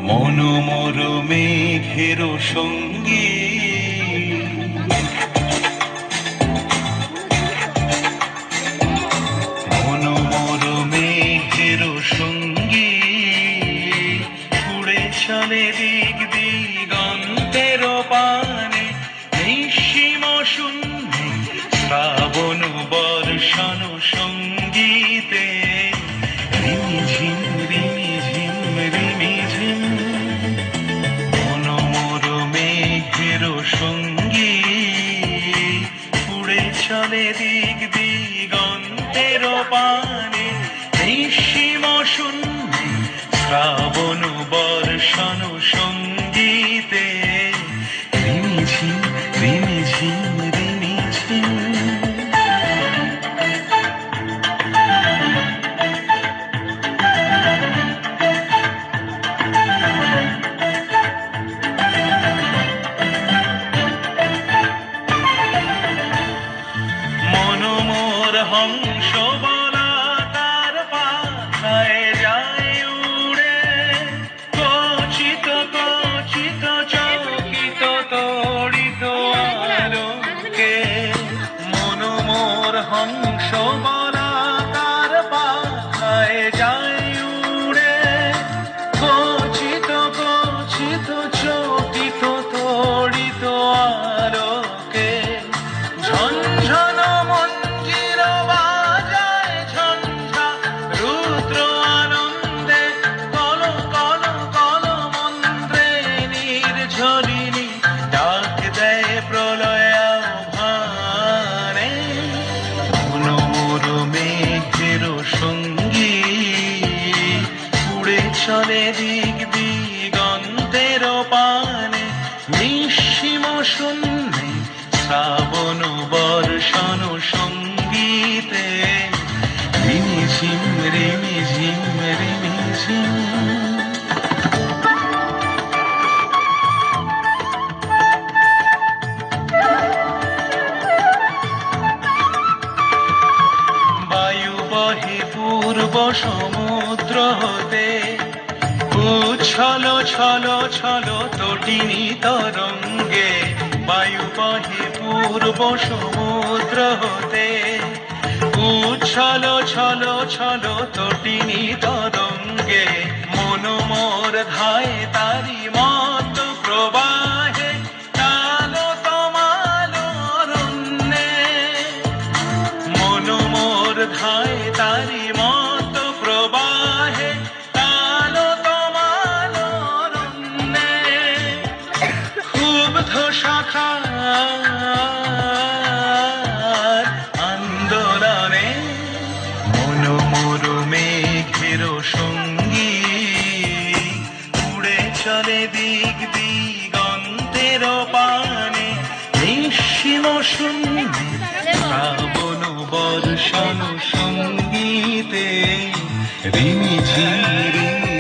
মনোমর মেঘের সঙ্গী মনোমর মেঘের সঙ্গী উড়ে চলে দিক দিগন্তের পানে নিঃসীম শূন্যে শ্রাবণ বর্ষণ সঙ্গীতে রিমিঝিম রিমিঝিম রিমিঝিম মনোমর মেঘের সঙ্গী উড়ে চলে দিক দিগন্তের পানে নিঃসীম শূন্যে শ্রাবণ বর্ষণ সঙ্গীতে রিমিঝিম রিমিঝিম রিমিঝিম মনোমর হংস বলা তার পাখায় যায় উড়ে কচিত কচিত চকিত তড়িত আলোকে মনোমর হংস বলা তার পাখায় যায় উড়ে কচিত কচিত চকিত তড়িত আলোকে ঝনঝন মঞ্জির বাজায় ঝঞ্ঝা রুদ্র আনন্দে কল কল কল মন্ত্রে নির্ঝরিণী ডাক দেয় প্রলয় আহ্বানে মনোমর মেঘের সঙ্গী উড়ে চলে দিক দিগন্তের পানে নিঃসীম শূন্যে শ্রাবণ বর্ষণ সঙ্গীতে রিমিঝিম রিমিঝিম রিমিঝিম বায়ু বহে পূর্ব সমুদ্র হতে উচ্ছল ছল ছল তটিনী তরঙ্গে বায়ু বহে পূর্ব সমুদ্র হতে উচ্ছল ছল ছল তটিনী তরঙ্গে মনোমর ধায় তারি মত প্রবাহে কালো তমাল অরণ্যে মনোমর ধায় তারি মত প্রবাহে কালো তমাল অরণ্যে ক্ষুব্ধ শাখার আন্দোলনে মনোমর মেঘের সঙ্গী উড়ে চলে দিক দিগন্তের পানে নিঃসীম শূন্যে শ্রাবণ বর্ষণ সঙ্গীতে রিমিঝিম